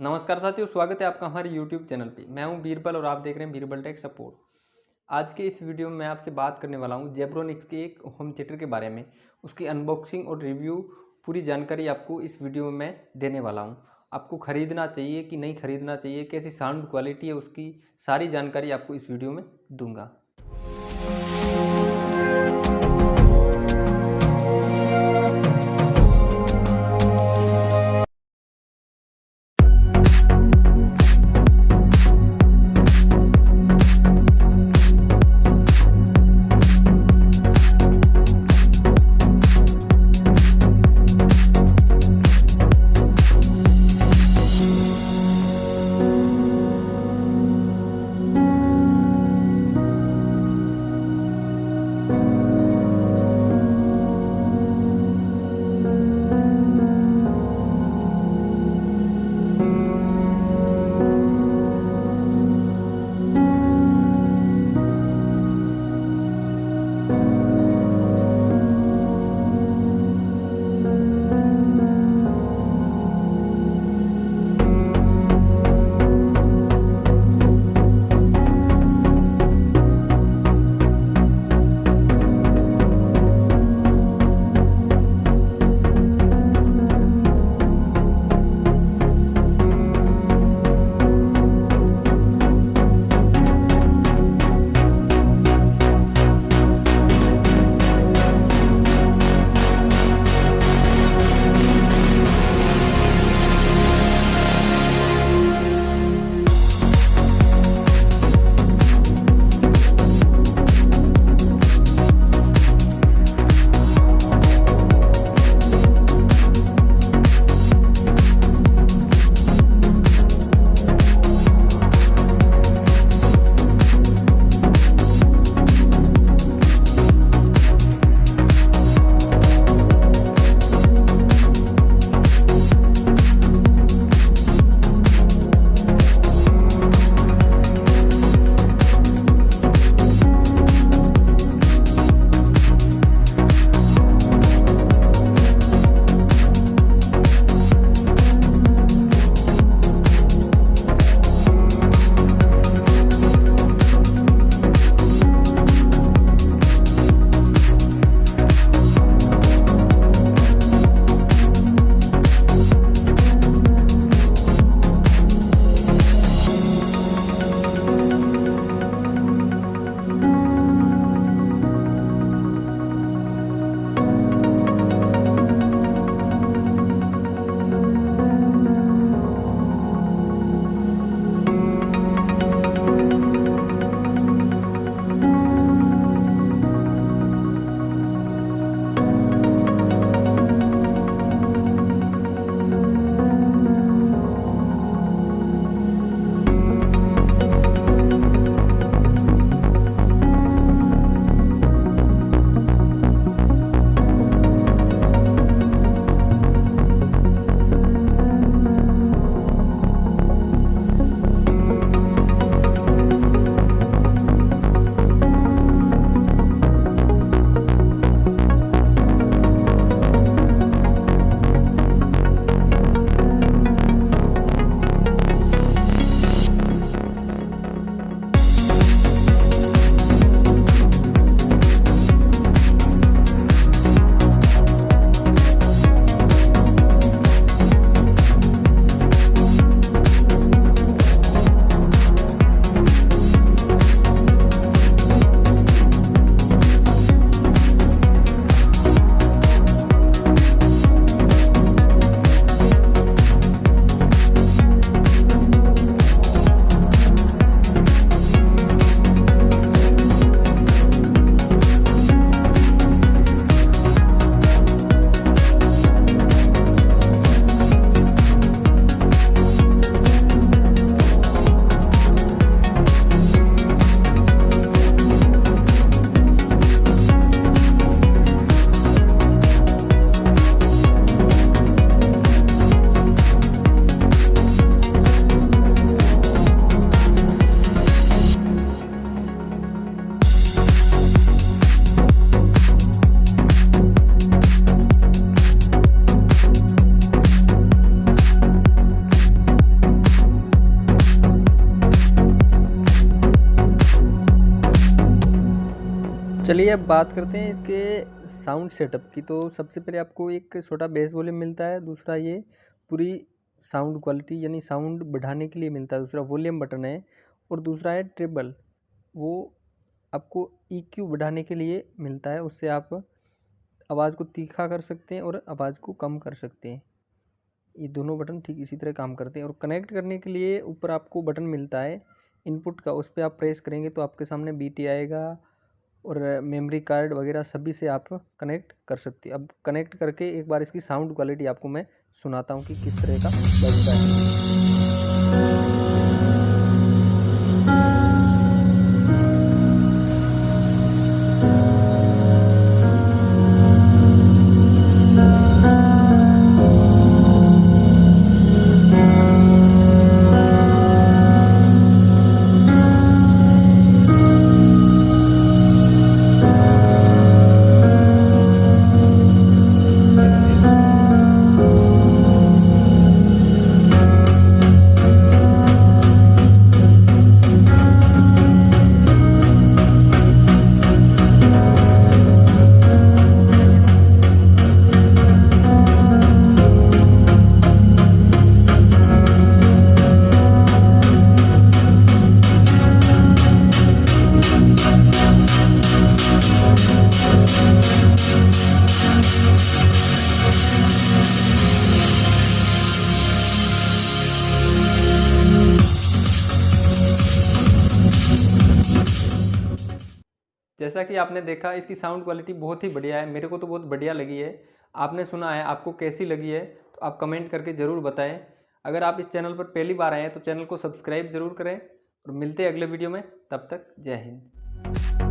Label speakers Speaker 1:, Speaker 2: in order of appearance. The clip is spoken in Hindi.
Speaker 1: नमस्कार साथियों, स्वागत है आपका हमारे YouTube चैनल पे। मैं हूं बीरबल और आप देख रहे हैं बीरबल टेक सपोर्ट। आज के इस वीडियो में मैं आपसे बात करने वाला हूं जेब्रोनिक्स के एक होम थिएटर के बारे में। उसकी अनबॉक्सिंग और रिव्यू पूरी जानकारी आपको इस वीडियो में मैं देने वाला हूं। आपको ख़रीदना चाहिए कि नहीं ख़रीदना चाहिए, कैसी साउंड क्वालिटी है उसकी, सारी जानकारी आपको इस वीडियो में दूँगा। चलिए अब बात करते हैं इसके साउंड सेटअप की। तो सबसे पहले आपको एक छोटा बेस वॉल्यूम मिलता है, दूसरा ये पूरी साउंड क्वालिटी यानी साउंड बढ़ाने के लिए मिलता है, दूसरा वॉल्यूम बटन है, और दूसरा है ट्रिबल, वो आपको EQ बढ़ाने के लिए मिलता है, उससे आप आवाज़ को तीखा कर सकते हैं और आवाज़ को कम कर सकते हैं। ये दोनों बटन ठीक इसी तरह काम करते हैं। और कनेक्ट करने के लिए ऊपर आपको बटन मिलता है इनपुट का, उस पर आप प्रेस करेंगे तो आपके सामने BT आएगा और मेमोरी कार्ड वगैरह सभी से आप कनेक्ट कर सकते हैं। अब कनेक्ट करके एक बार इसकी साउंड क्वालिटी आपको मैं सुनाता हूँ कि किस तरह का बजता है। जैसा कि आपने देखा इसकी साउंड क्वालिटी बहुत ही बढ़िया है, मेरे को तो बहुत बढ़िया लगी है। आपने सुना है, आपको कैसी लगी है तो आप कमेंट करके ज़रूर बताएं। अगर आप इस चैनल पर पहली बार आए हैं तो चैनल को सब्सक्राइब ज़रूर करें और मिलते हैं अगले वीडियो में। तब तक जय हिंद।